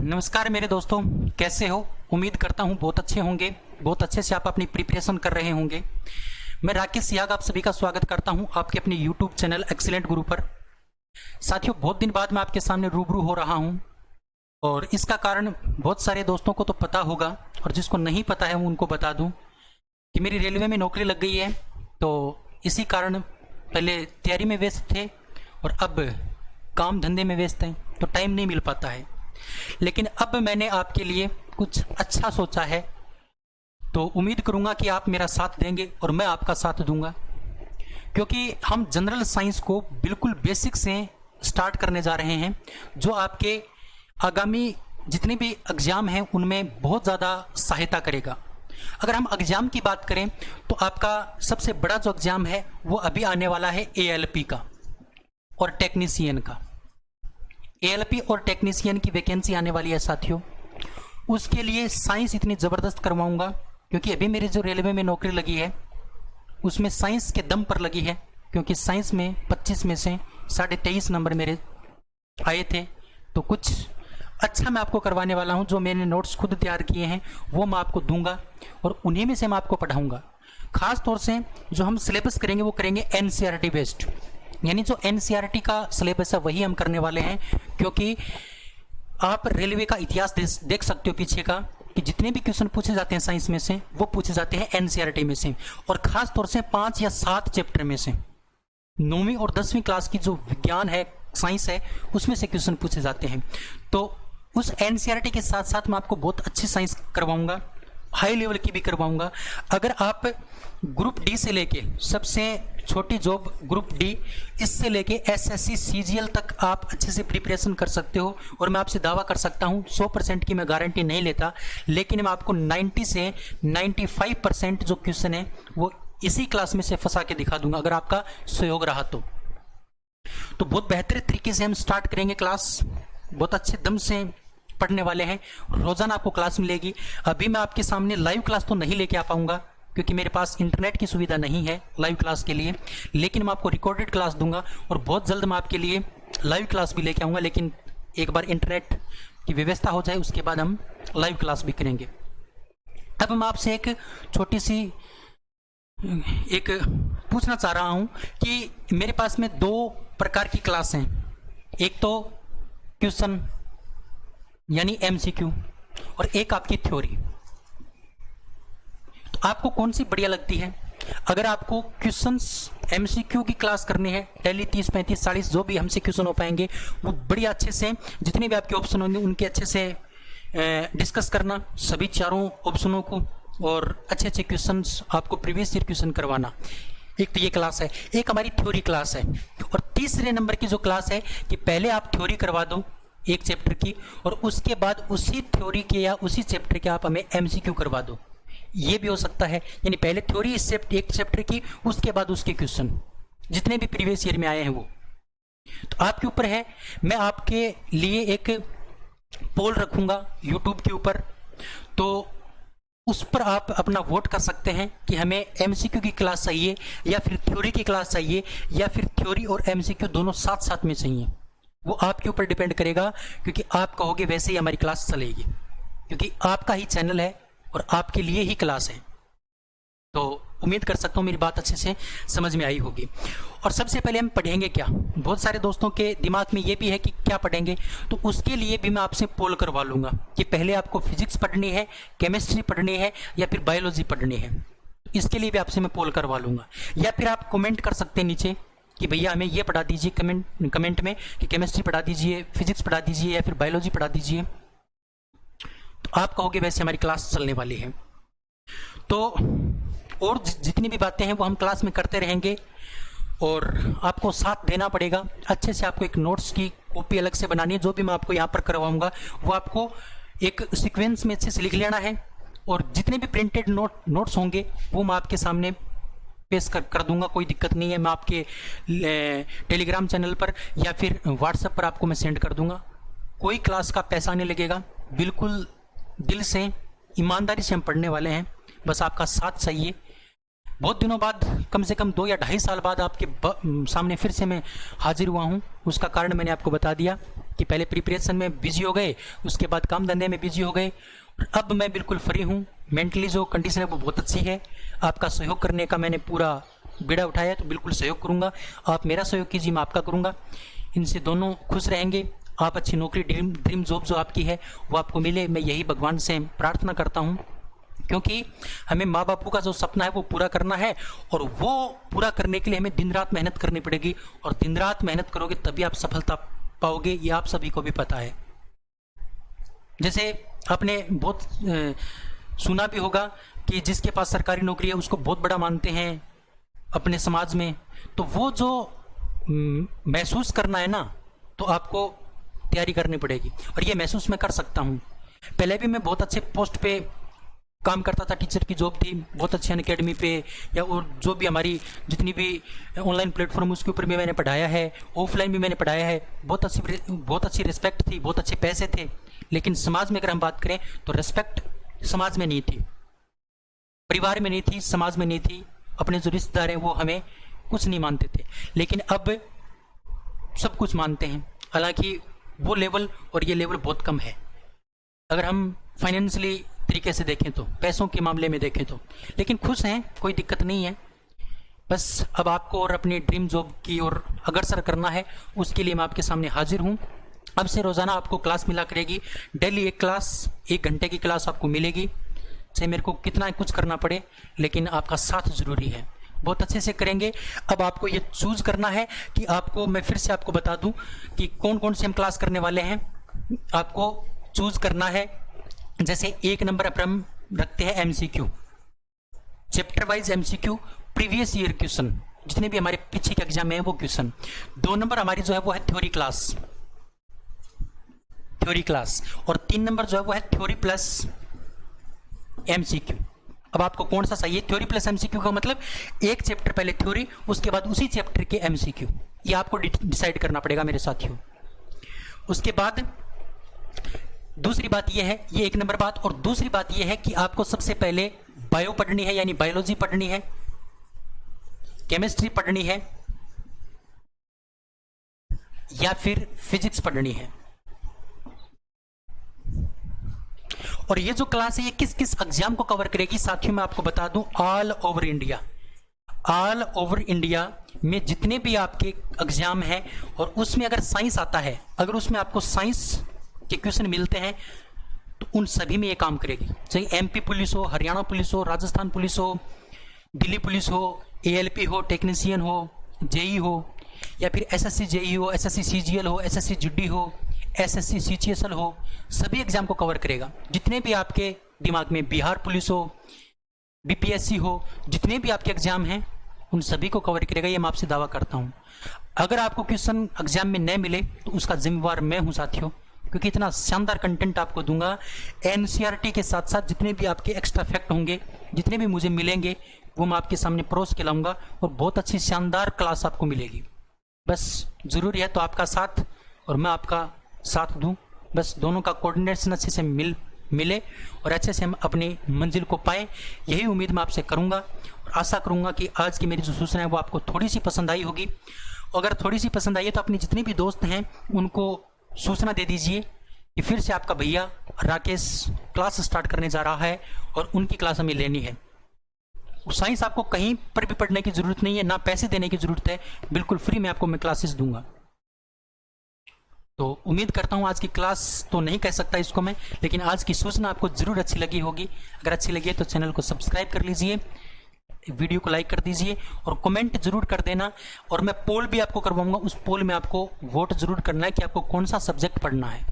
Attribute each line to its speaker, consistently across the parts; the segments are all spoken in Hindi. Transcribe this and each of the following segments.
Speaker 1: नमस्कार मेरे दोस्तों, कैसे हो? उम्मीद करता हूँ बहुत अच्छे होंगे, बहुत अच्छे से आप अपनी प्रिपरेशन कर रहे होंगे। मैं राकेश सियाग आप सभी का स्वागत करता हूँ आपके अपने YouTube चैनल एक्सीलेंट गुरु पर। साथियों, बहुत दिन बाद मैं आपके सामने रूबरू हो रहा हूँ और इसका कारण बहुत सारे दोस्तों को तो पता होगा और जिसको नहीं पता है वो उनको बता दूँ कि मेरी रेलवे में नौकरी लग गई है। तो इसी कारण पहले तैयारी में व्यस्त थे और अब काम धंधे में व्यस्त हैं, तो टाइम नहीं मिल पाता है। लेकिन अब मैंने आपके लिए कुछ अच्छा सोचा है, तो उम्मीद करूंगा कि आप मेरा साथ देंगे और मैं आपका साथ दूंगा, क्योंकि हम जनरल साइंस को बिल्कुल बेसिक से स्टार्ट करने जा रहे हैं, जो आपके आगामी जितने भी एग्ज़ाम हैं उनमें बहुत ज़्यादा सहायता करेगा। अगर हम एग्ज़ाम की बात करें तो आपका सबसे बड़ा जो एग्ज़ाम है वो अभी आने वाला है ALP का और टेक्नीशियन का। ALP और टेक्नीशियन की वैकेंसी आने वाली है साथियों। उसके लिए साइंस इतनी ज़बरदस्त करवाऊंगा, क्योंकि अभी मेरी जो रेलवे में नौकरी लगी है उसमें साइंस के दम पर लगी है, क्योंकि साइंस में 25 में से 23.5 नंबर मेरे आए थे। तो कुछ अच्छा मैं आपको करवाने वाला हूं, जो मैंने नोट्स खुद तैयार किए हैं वो मैं आपको दूंगा और उन्हीं में से मैं आपको पढ़ाऊंगा। ख़ास तौर से जो हम सिलेबस करेंगे वो करेंगे NCERT बेस्ड, यानी जो NCERT का सिलेबस है वही हम करने वाले हैं, क्योंकि आप रेलवे का इतिहास देख सकते हो पीछे का, कि जितने भी क्वेश्चन पूछे जाते हैं साइंस में से वो पूछे जाते हैं NCERT में से, और ख़ास तौर से 5 या 7 चैप्टर में से। 9वीं और 10वीं क्लास की जो विज्ञान है, साइंस है, उसमें से क्वेश्चन पूछे जाते हैं। तो उस NCERT के साथ साथ मैं आपको बहुत अच्छी साइंस करवाऊंगा, हाई लेवल की भी करवाऊंगा। अगर आप ग्रुप डी से लेके सबसे छोटी जॉब ग्रुप डी, इससे लेके SSC CGL तक आप अच्छे से प्रिपरेशन कर सकते हो, और मैं आपसे दावा कर सकता हूँ 100% की मैं गारंटी नहीं लेता, लेकिन मैं आपको 90 से 95% जो क्वेश्चन है वो इसी क्लास में से फंसा के दिखा दूंगा, अगर आपका सहयोग रहा तो बहुत बेहतर तरीके से हम स्टार्ट करेंगे क्लास। बहुत अच्छे दम से पढ़ने वाले हैं, रोज़ाना आपको क्लास मिलेगी। अभी मैं आपके सामने लाइव क्लास तो नहीं लेके आ पाऊंगा, क्योंकि मेरे पास इंटरनेट की सुविधा नहीं है लाइव क्लास के लिए, लेकिन मैं आपको रिकॉर्डेड क्लास दूंगा और बहुत जल्द मैं आपके लिए लाइव क्लास भी लेके आऊँगा। लेकिन एक बार इंटरनेट की व्यवस्था हो जाए उसके बाद हम लाइव क्लास भी करेंगे। अब मैं आपसे एक छोटी सी एक पूछना चाह रहा हूँ कि मेरे पास में 2 प्रकार की क्लास हैं, एक तो क्वेश्चन यानी MCQ और एक आपकी थ्योरी। तो आपको कौन सी बढ़िया लगती है? अगर आपको क्वेश्चंस MCQ की क्लास करनी है, डेली 30, 35, 40 जो भी हमसे क्वेश्चन हो पाएंगे वो बढ़िया अच्छे से, जितने भी आपके ऑप्शन होंगे उनके अच्छे से डिस्कस करना, सभी चारों ऑप्शनों को, और अच्छे अच्छे क्वेश्चंस आपको प्रीवियस ईयर क्वेश्चन करवाना। एक तो ये क्लास है। एक हमारी थ्योरी क्लास है, और तीसरे नंबर की जो क्लास है कि पहले आप थ्योरी करवा दो एक चैप्टर की, और उसके बाद उसी थ्योरी के या उसी चैप्टर के आप हमें MCQ करवा दो। ये भी हो सकता है, यानी पहले थ्योरी एक चैप्टर की, उसके बाद उसके क्वेश्चन जितने भी प्रीवियस ईयर में आए हैं वो। तो आपके ऊपर है, मैं आपके लिए एक पोल रखूंगा YouTube के ऊपर, तो उस पर आप अपना वोट कर सकते हैं कि हमें MCQ की क्लास चाहिए या फिर थ्योरी की क्लास चाहिए, या फिर थ्योरी और MCQ दोनों साथ साथ में चाहिए। वो आपके ऊपर डिपेंड करेगा, क्योंकि आप कहोगे वैसे ही हमारी क्लास चलेगी, क्योंकि आपका ही चैनल है और आपके लिए ही क्लास है। तो उम्मीद कर सकता हूँ मेरी बात अच्छे से समझ में आई होगी। और सबसे पहले हम पढ़ेंगे क्या? बहुत सारे दोस्तों के दिमाग में ये भी है कि क्या पढ़ेंगे, तो उसके लिए भी मैं आपसे पोल करवा लूँगा कि पहले आपको फिजिक्स पढ़नी है, केमिस्ट्री पढ़नी है या फिर बायोलॉजी पढ़नी है। इसके लिए भी आपसे मैं पोल करवा लूँगा, या फिर आप कमेंट कर सकते हैं नीचे कि भैया हमें ये पढ़ा दीजिए, कमेंट में कि केमिस्ट्री पढ़ा दीजिए, फिजिक्स पढ़ा दीजिए या फिर बायोलॉजी पढ़ा दीजिए। तो आप कहोगे वैसे हमारी क्लास चलने वाली है। तो और जितनी भी बातें हैं वो हम क्लास में करते रहेंगे, और आपको साथ देना पड़ेगा। अच्छे से आपको एक नोट्स की कॉपी अलग से बनानी है, जो भी मैं आपको यहाँ पर करवाऊँगा वो आपको एक सीक्वेंस में अच्छे से लिख लेना है, और जितने भी प्रिंटेड नोट्स होंगे वो मैं आपके सामने पेश कर दूंगा, कोई दिक्कत नहीं है। मैं आपके टेलीग्राम चैनल पर या फिर व्हाट्सएप पर आपको मैं सेंड कर दूंगा। कोई क्लास का पैसा नहीं लगेगा, बिल्कुल दिल से ईमानदारी से हम पढ़ने वाले हैं, बस आपका साथ चाहिए। बहुत दिनों बाद, कम से कम 2 या 2.5 साल बाद आपके सामने फिर से मैं हाजिर हुआ हूँ। उसका कारण मैंने आपको बता दिया, कि पहले प्रिपरेशन में बिजी हो गए, उसके बाद काम धंधे में बिजी हो गए, और अब मैं बिल्कुल फ्री हूँ। मेंटली जो कंडीशन है वो बहुत अच्छी है। आपका सहयोग करने का मैंने पूरा बीड़ा उठाया, तो बिल्कुल सहयोग करूँगा। आप मेरा सहयोग कीजिए, मैं आपका करूँगा। इनसे दोनों खुश रहेंगे। आप अच्छी नौकरी, ड्रीम जॉब जो आपकी है वो आपको मिले, मैं यही भगवान से प्रार्थना करता हूँ, क्योंकि हमें माँ बापू का जो सपना है वो पूरा करना है, और वो पूरा करने के लिए हमें दिन रात मेहनत करनी पड़ेगी, और दिन रात मेहनत करोगे तभी आप सफलता पाओगे, ये आप सभी को भी पता है। जैसे आपने बहुत सुना भी होगा कि जिसके पास सरकारी नौकरी है उसको बहुत बड़ा मानते हैं अपने समाज में। तो वो जो महसूस करना है ना, तो आपको तैयारी करनी पड़ेगी, और ये महसूस मैं कर सकता हूँ। पहले भी मैं बहुत अच्छे पोस्ट पे काम करता था, टीचर की जॉब थी, बहुत अच्छी अनअकैडमी पे, या और जो भी हमारी जितनी भी ऑनलाइन प्लेटफॉर्म उसके ऊपर भी मैंने पढ़ाया है, ऑफलाइन भी मैंने पढ़ाया है। बहुत अच्छी रिस्पेक्ट थी, बहुत अच्छे पैसे थे, लेकिन समाज में अगर हम बात करें तो रिस्पेक्ट समाज में नहीं थी, परिवार में नहीं थी, समाज में नहीं थी। अपने जो रिश्तेदार हैं वो हमें कुछ नहीं मानते थे, लेकिन अब सब कुछ मानते हैं। हालांकि वो लेवल और ये लेवल बहुत कम है, अगर हम फाइनेंशियली तरीके से देखें तो, पैसों के मामले में देखें तो, लेकिन खुश हैं, कोई दिक्कत नहीं है। बस अब आपको और अपनी ड्रीम जॉब की ओर अग्रसर करना है, उसके लिए मैं आपके सामने हाजिर हूँ। अब से रोज़ाना आपको क्लास मिला करेगी, डेली एक क्लास, 1 घंटे की क्लास आपको मिलेगी, चाहे मेरे को कितना कुछ करना पड़े, लेकिन आपका साथ ज़रूरी है। बहुत अच्छे से करेंगे। अब आपको ये चूज़ करना है कि आपको, मैं फिर से आपको बता दूं कि कौन कौन से हम क्लास करने वाले हैं। आपको चूज़ करना है, जैसे 1 नंबर पर हम रखते हैं MCQ, chapter wise MCQ, previous year question, जितने भी हमारे पीछे के एग्जाम में है वो क्वेश्चन। 2 नंबर हमारी जो है वो है थ्योरी क्लास, और 3 नंबर जो है वो है थ्योरी प्लस MCQ। अब आपको कौन सा चाहिए? थ्योरी प्लस MCQ का मतलब एक चैप्टर पहले थ्योरी, उसके बाद उसी चैप्टर के MCQ, ये आपको डिसाइड करना पड़ेगा मेरे साथियों। उसके बाद दूसरी बात यह है, ये 1 नंबर बात, और दूसरी बात यह है कि आपको सबसे पहले बायो पढ़नी है, यानी बायोलॉजी पढ़नी है, केमिस्ट्री पढ़नी है, या फिर फिजिक्स पढ़नी है। और ये जो क्लास है ये किस किस एग्जाम को कवर करेगी साथियों, मैं आपको बता दूं, ऑल ओवर इंडिया में जितने भी आपके एग्जाम हैं, और उसमें अगर साइंस आता है, अगर उसमें आपको साइंस के क्वेश्चन मिलते हैं, तो उन सभी में ये काम करेगी। चाहे MP पुलिस हो, हरियाणा पुलिस हो, राजस्थान पुलिस हो, दिल्ली पुलिस हो, ALP हो, टेक्नीशियन हो, JE हो, या फिर SSC JE हो, SSC CGL हो, SSC GD हो, SSC CGL हो, सभी एग्जाम को कवर करेगा। जितने भी आपके दिमाग में, बिहार पुलिस हो, BPSC हो, जितने भी आपके एग्जाम हैं उन सभी को कवर करेगा, ये मैं आपसे दावा करता हूँ। अगर आपको क्वेश्चन एग्जाम में न मिले तो उसका जिम्मेवार मैं हूँ साथियों, क्योंकि इतना शानदार कंटेंट आपको दूंगा। NCERT के साथ साथ जितने भी आपके एक्स्ट्रा फैक्ट होंगे, जितने भी मुझे मिलेंगे, वो मैं आपके सामने परोस के लाऊंगा, और बहुत अच्छी शानदार क्लास आपको मिलेगी। बस ज़रूरी है तो आपका साथ और मैं आपका साथ दूं, बस दोनों का कोऑर्डिनेशन अच्छे से मिले और अच्छे से हम अपनी मंजिल को पाएँ, यही उम्मीद मैं आपसे करूंगा। और आशा करूंगा कि आज की मेरी जो सूचना है वो आपको थोड़ी सी पसंद आई होगी। अगर थोड़ी सी पसंद आई है तो अपने जितने भी दोस्त हैं उनको सूचना दे दीजिए कि फिर से आपका भैया राकेश क्लास स्टार्ट करने जा रहा है, और उनकी क्लास हमें लेनी है। साइंस आपको कहीं पर भी पढ़ने की ज़रूरत नहीं है, ना पैसे देने की ज़रूरत है, बिल्कुल फ्री में आपको मैं क्लासेस दूंगा। तो उम्मीद करता हूँ आज की क्लास तो नहीं कह सकता इसको मैं, लेकिन आज की सूचना आपको ज़रूर अच्छी लगी होगी। अगर अच्छी लगी है तो चैनल को सब्सक्राइब कर लीजिए, वीडियो को लाइक कर दीजिए, और कमेंट जरूर कर देना। और मैं पोल भी आपको करवाऊंगा, उस पोल में आपको वोट जरूर करना है कि आपको कौन सा सब्जेक्ट पढ़ना है।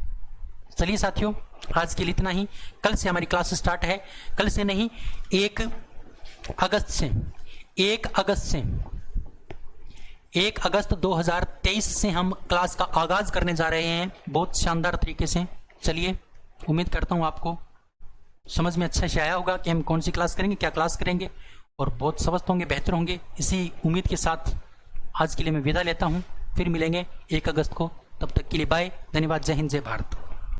Speaker 1: चलिए साथियों, आज के लिए इतना ही। कल से हमारी क्लास स्टार्ट है, कल से नहीं, 1 अगस्त 2023 से हम क्लास का आगाज करने जा रहे हैं, बहुत शानदार तरीके से। चलिए, उम्मीद करता हूँ आपको समझ में अच्छा से आया होगा कि हम कौन सी क्लास करेंगे, क्या क्लास करेंगे, और बहुत स्वस्थ होंगे, बेहतर होंगे। इसी उम्मीद के साथ आज के लिए मैं विदा लेता हूँ, फिर मिलेंगे 1 अगस्त को। तब तक के लिए बाय, धन्यवाद, जय हिंद, जय भारत।